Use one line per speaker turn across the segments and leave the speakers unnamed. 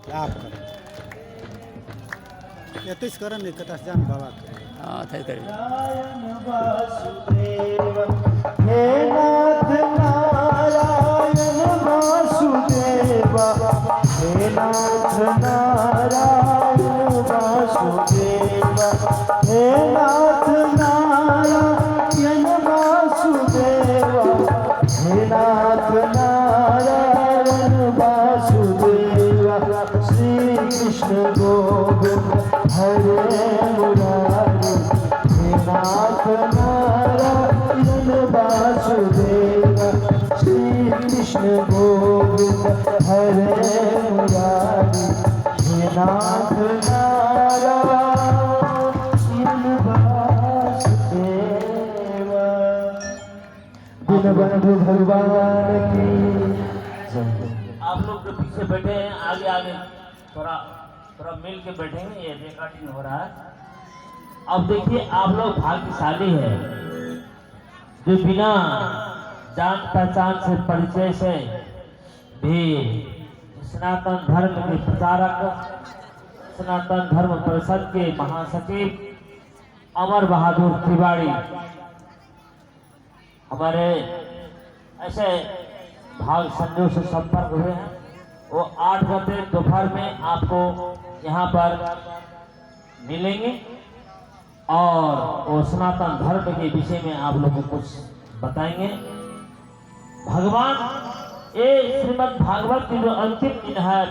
आप करें यतीश करें नहीं कटास जान बाबा करें
हाँ થઈ કરી
हे नाथ नारायण वासुदेव हे नाथ नारायण वासुदेव हे नाथ नारायण वासुदेव हे नाथ नारायण वासुदेव श्री कृष्ण गोविंद हरे मुरारी हे नाथ नारायण वासुदेव श्री कृष्ण गोविंद हरे मुरारी हे नाथ नारायण वासुदेव। दीनबंधु भगवान की जय।
आप लोग जो पीछे बैठे हैं आगे आगे थोड़ा थोड़ा मिल के बैठेंगे, ये रिकॉर्डिंग हो रहा है। अब देखिए आप लोग भाग्यशाली है जो बिना जान पहचान से परिचय से भी सनातन धर्म के प्रचारक, सनातन धर्म परिषद के महासचिव अमर बहादुर तिवारी हमारे ऐसे भाग संजोग से संपर्क हुए हैं। वो 8 घंटे दोपहर में आपको यहाँ पर मिलेंगे और वो सनातन धर्म के विषय में आप लोगों को कुछ बताएंगे। भगवान ये श्रीमद् भागवत की जो अंतिम दिन है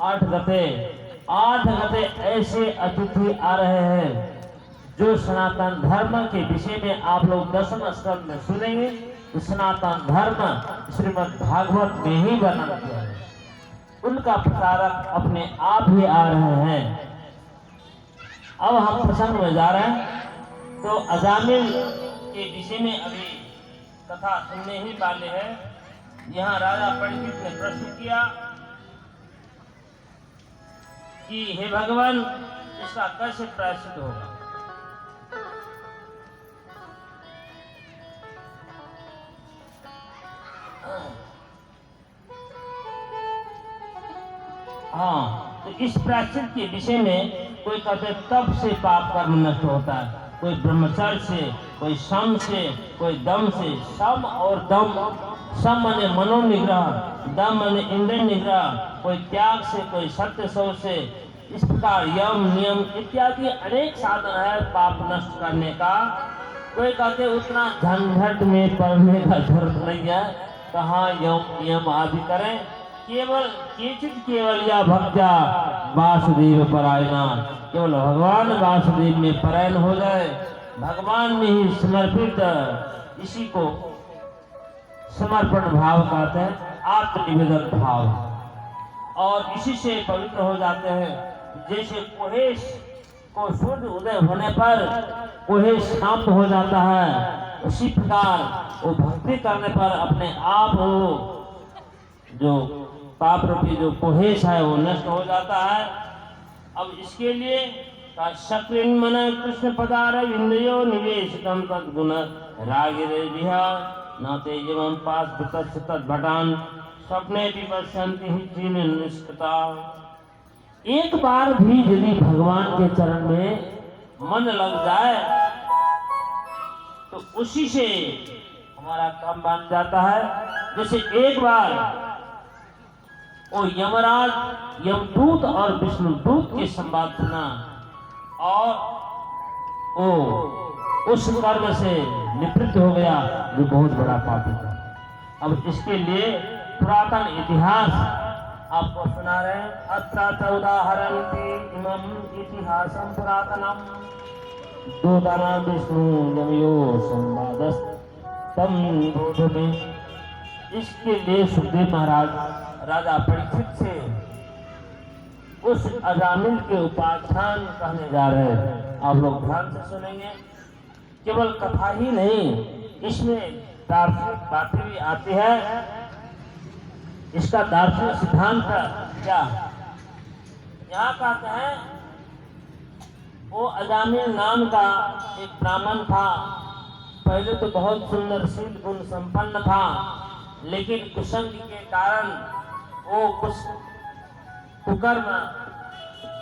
8 घंटे ऐसे अतिथि आ रहे हैं जो सनातन धर्म के विषय में आप लोग 10वें स्कंद में सुनेंगे। तो सनातन धर्म श्रीमद् भागवत में ही वर्णन किया है। उनका प्रचारक अपने आप ही आ रहे हैं। अब हम प्रसंग में जा रहे हैं। तो अजामिल के विषय में अभी कथा सुनने ही वाले हैं। यहाँ राजा परीक्षित ने प्रश्न किया कि हे भगवान इसका कैसे प्रायश्चित होगा। हाँ, तो इस प्रायश्चित के विषय में कोई कहते तप से पाप कर्म नष्ट होता है, कोई ब्रह्मचर्य से, कोई सम से, कोई दम से। सम और दम, सम माने मनोनिग्रह, दम माने इंद्रिय निग्रह, कोई त्याग से, कोई सत्य सौ से। इस प्रकार यम नियम इत्यादि अनेक साधन है पाप नष्ट करने का। कोई कहते उतना झंझट में पड़ने का जरूरत नहीं है, कहाँ यम नियम आदि करें। केवल केवल या भक्त्या वासुदेव परायणा, केवल भगवान वासुदेव में परायण हो जाए, भगवान में ही समर्पित, इसी को समर्पण भाव कहते हैं, आत्मनिवेदन भाव। और इसी से पवित्र हो जाते हैं। जैसे कोहेश को सूर्य उदय होने पर कोहेश शांत हो जाता है, उसी प्रकार वो भक्ति करने पर अपने आप वो जो पाप रूपी जो कोहेश है वो नष्ट हो जाता है। अब इसके लिए शक्रिन मन कृष्ण पदार इंद्रियो निवेशितम तद्गुण रागिरे विहा नाते एवं पास तत् भटान स्वप्ने भी पश्यन्ति ही चीन निष्कृता। एक बार भी यदि भगवान के चरण में मन लग जाए तो उसी से हमारा काम बन जाता है। जैसे एक बार वो यमराज, यमदूत और विष्णुदूत के संवाद सुना और वो उस कर्म से निवृत्त हो गया जो बहुत बड़ा पापी था। अब इसके लिए पुरातन इतिहास आपको सुना रहे हैं। अत्र उदाहरणति इमं इतिहासं पुरातनम दूतना विष्णु यमयो संवादस्तम बोधमे। इसके लिए सुखदेव महाराज राजा परीक्षित से उस अजामिल के उपाख्यान कहने जा रहे हैं। आप लोग ध्यान से सुनेंगे। केवल कथा ही नहीं, इसमें दार्शनिक बातें भी आती है। इसका दार्शनिक सिद्धांत क्या यहाँ कहते हैं, वो अजामिल नाम का एक ब्राह्मण था। पहले तो बहुत सुंदर शील गुण संपन्न था, लेकिन कुसंग के कारण वो कुकर्म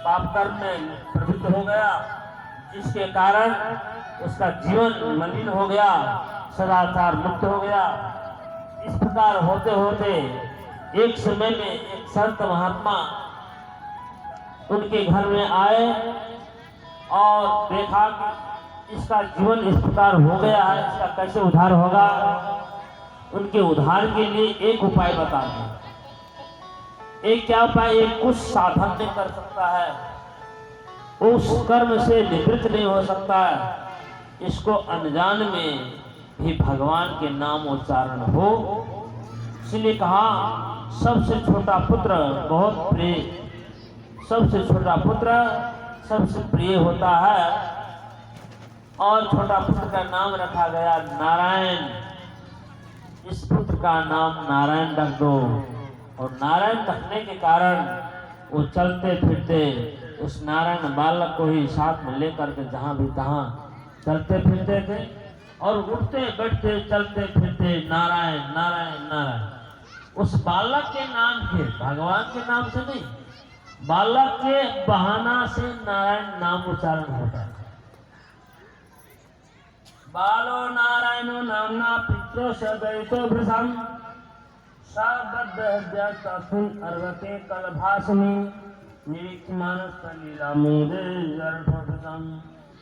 पाप कर्म में प्रवृत्त हो गया, जिसके कारण उसका जीवन मलिन हो गया, सदाचार मुक्त हो गया। इस प्रकार होते होते एक समय में एक संत महात्मा उनके घर में आए और देखा कि इसका जीवन इस प्रकार हो गया है, इसका कैसे उद्धार होगा। उनके उद्धार के लिए एक उपाय बता दें। एक क्या उपाय? एक कुछ साधन नहीं कर सकता है, उस कर्म से निवृत्त नहीं हो सकता है। इसको अनजान में भी भगवान के नाम उच्चारण हो, इसलिए कहा सबसे छोटा पुत्र बहुत प्रिय, सबसे छोटा पुत्र सबसे प्रिय होता है। और छोटा पुत्र का नाम रखा गया नारायण। इस पुत्र का नाम नारायण रख दो। और नारायण रखने के कारण वो चलते फिरते उस नारायण बालक को ही साथ में लेकर के जहाँ भी तहाँ चलते फिरते थे, और उठते बैठते चलते फिरते नारायण नारायण नारायण। उस बालक के नाम के, भगवान के नाम से नहीं, बालक के बहाना से नारायण नाम उच्चारण होता है। बालो नारायणो नामना पित्रो सदैतो भृशं साबद्धस्मिन् अर्वते कलभासनि निरीक्षमानस्तलीलामोदेर्भृशं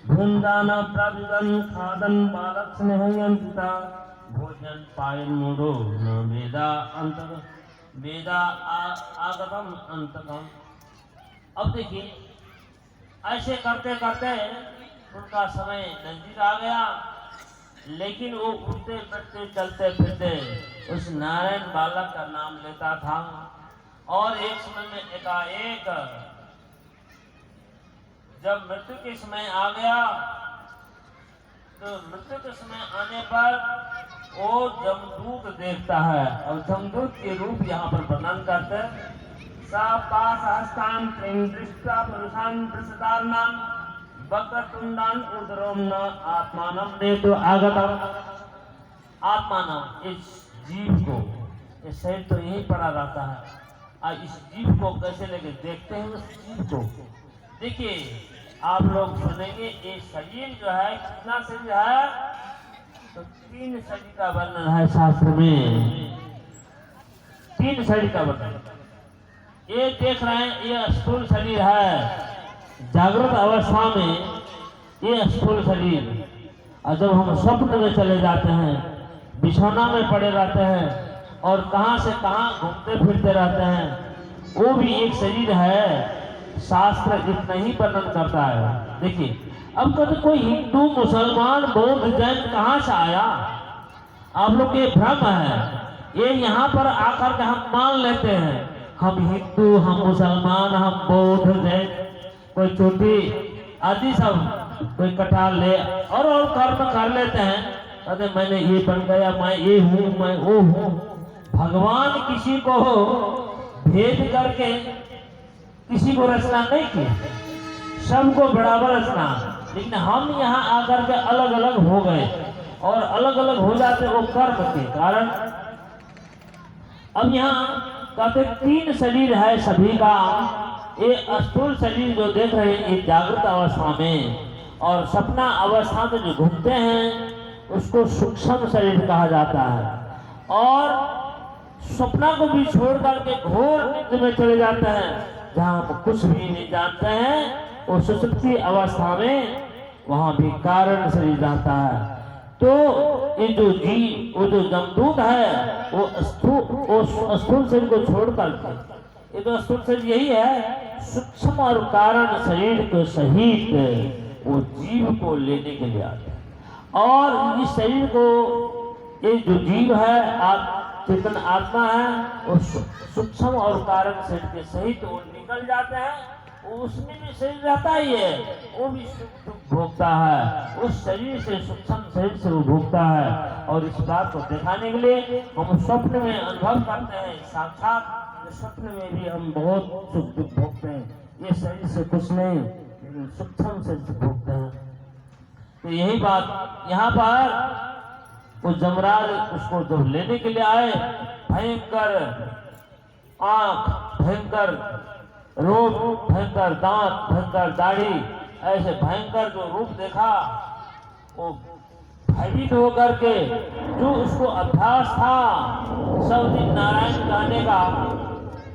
भृन्दान प्राविदं खादन् बालकस्नेहयन्तिता भोजन पायन मूढ़ो न वेदा अंतक वेदा आगतम अंतकम। अब देखिए, ऐसे करते करते उनका समय नजदीक आ गया, लेकिन वो उठते बैठते चलते फिरते उस नारायण बालक का नाम लेता था। और एक समय में एकाएक जब मृत्यु के समय आ गया, तो मृत्यु के समय आने पर वो जमदूत देखता है, और जमदूत के रूप यहाँ पर वर्णन करते हैं। सहस्तान दृष्टा पुरुषान प्रसदारणान वक्रतुंडान उदरोम न आत्मानम नेतु आगतम। आत्मानम, इस जीव को, ये शरीर तो यही पड़ा रहता है, और इस जीव को कैसे लेके देखते हैं। उस जीव को देखिए, आप लोग सुनेंगे ये शरीर जो है कितना शरीर है, तो 3 शरीर का वर्णन है शास्त्र में। 3 शरीर का वर्णन। ये देख रहे हैं, ये स्थूल शरीर है। जागृत अवस्था में ये स्थूल शरीर, और जब हम स्वप्न में चले जाते हैं, बिछौना में पड़े रहते हैं और कहां से कहां घूमते फिरते रहते हैं, वो भी एक शरीर है। शास्त्र इतना ही वर्णन करता है। देखिए, अब कभी कोई हिंदू मुसलमान बौद्ध जैन कहां से आया? आप लोग के भ्रम है। ये यहाँ पर आकर के हम मान लेते हैं, हम हिंदू, हम मुसलमान, हम बौद्ध जैन, कोई चोटी आदि सब, कोई कटार ले और कर्म कर लेते हैं। अरे मैंने ये बन गया, मैं ये हूँ, मैं वो हूँ। भगवान किसी को भेद करके किसी को रचना नहीं की, सबको बराबर रचना। लेकिन हम यहाँ आकर के अलग अलग हो गए, और अलग अलग हो जाते वो कर्म के कारण। अब यहाँ कहते 3 शरीर है सभी का। ये स्थूल शरीर जो देख रहे हैं ये जागृत अवस्था में, और सपना अवस्था में जो घूमते हैं उसको सूक्ष्म शरीर कहा जाता है। और सपना को भी छोड़ करके घोर नींद में चले जाते हैं, जहाँ हम कुछ भी नहीं जानते हैं। वो सुषुप्ति अवस्था में वहाँ भी कारण शरीर रहता है। तो ये जो जीव, वो जो जमदूत है, वो स्थूल शरीर को छोड़ करके, ये तो स्थूल शरीर यही है, सूक्ष्म और कारण शरीर के सहित वो जीव को लेने के लिए आते हैं। और इस शरीर को, ये जो जीव है, चेतन आत्मा है, वो सूक्ष्म और कारण शरीर के सहित वो निकल जाते हैं। उसमें भी शरीर रहता ही है, वो भी सुख दुख भोगता है, उस शरीर से, सूक्ष्म शरीर से वो भोगता है। और इस बात को दिखाने के लिए हम स्वप्न में अनुभव करते हैं, साक्षात स्वप्न में भी हम बहुत सुख दुख भोगते हैं। ये शरीर से कुछ नहीं, लेकिन सूक्ष्म शरीर से भोगते हैं। तो यही बात यहाँ पर वो जमराज उसको जब लेने के लिए आए, भयंकर आंख, भयंकर रूप, भयंकर दांत, भयंकर दाढ़ी, ऐसे भयंकर जो रूप देखा, वो भयभीत होकर के जो उसको अभ्यास था सब दिन नारायण गाने का,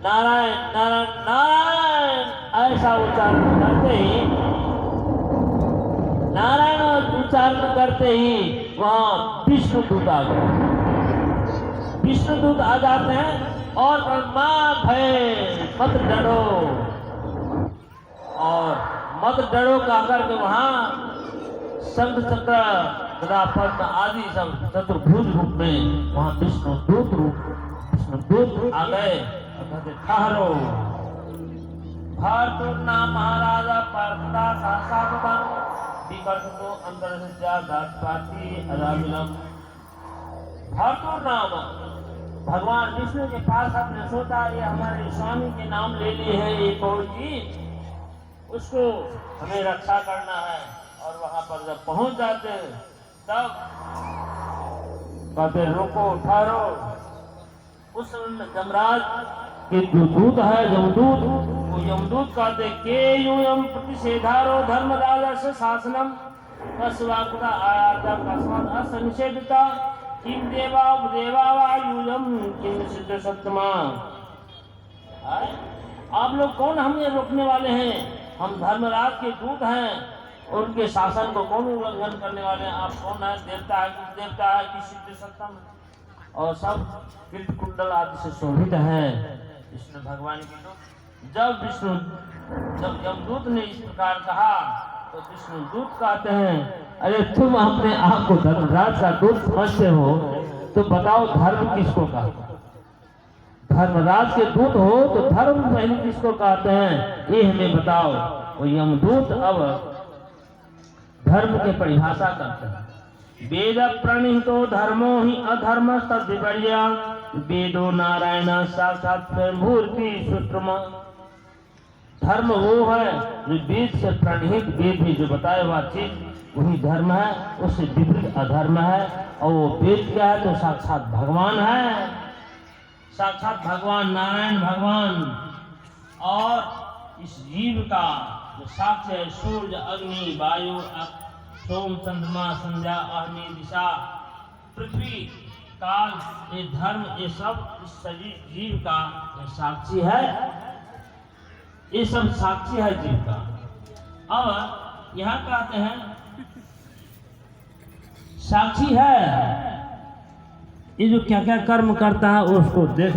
नारायण नारायण नारायण ऐसा उच्चारण करते ही, नारायण उच्चारण करते ही वहां विष्णुदूत आ गए। विष्णुदूत आ जाते हैं और मां भय मत डरो, और मत डरो कहकर के वहां शंख चक्र गदा पद्म आदि सब चतुर्भुज रूप में वहां विष्णुदूत आ गए। कहते ठहरो, भारतूर्ना महाराजा पार्वता सासावधान विकर्ष को अंतर से दासपाती अदाविलम। भारतूर नाम भगवान विष्णु के पास अपने सोचा, ये हमारे स्वामी के नाम ले लिए है ये कौन जी, उसको हमें रक्षा करना है। और वहां पर जब पहुंच जाते हैं तब कहते रुको, ठहरो। उस जमराज के जो दूत है यमदूत, वो यमदूत कहते के यूयम प्रतिषेधारो धर्मराजा से शासनम कस्वाकुता आयाता कस्मात् असनिषेधता किम देवा वा यूयम किम सिद्ध सत्तमा। आप लोग कौन हमें रोकने वाले हैं? हम धर्मराज के दूत हैं, उनके शासन को कौन उल्लंघन करने वाले हैं? आप कौन है? देवता है कि देवता है कि सिद्ध सत्तम, और सब कीर्ति कुंडल आदि से शोभित है विष्णु भगवान के दूत। जब यमदूत ने इस प्रकार कहा तो विष्णुदूत कहते हैं, अरे तुम अपने आप को धर्मराज का दूत समझते हो तो बताओ धर्म किसको कहते हैं? धर्मराज के दूत हो तो धर्म पहले किसको कहते हैं, ये हमें बताओ। वो यमदूत अब धर्म के परिभाषा करते हैं। वेद प्रणीतो धर्मो ही अधर्म तद्विपर्या वेदो नारायण साक्षात मूर्ति सूत्रम। धर्म वो है जो वेद से प्रणीत, वेद में जो बताया हुआ चीज वही धर्म है, उससे विपरीत अधर्म है। और वो वेद क्या है? तो साक्षात भगवान है, साक्षात भगवान नारायण भगवान। और इस जीव का जो साक्ष्य है सूर्य, अग्नि, वायु, सोम, चंद्रमा, संध्या, अग्नि, दिशा, पृथ्वी, काल, ये धर्म, ये सब इस शरीर जीव का साक्षी है। ये सब साक्षी है जीव का। अब यहाँ कहते हैं साक्षी है, ये जो क्या क्या कर्म करता है उसको देख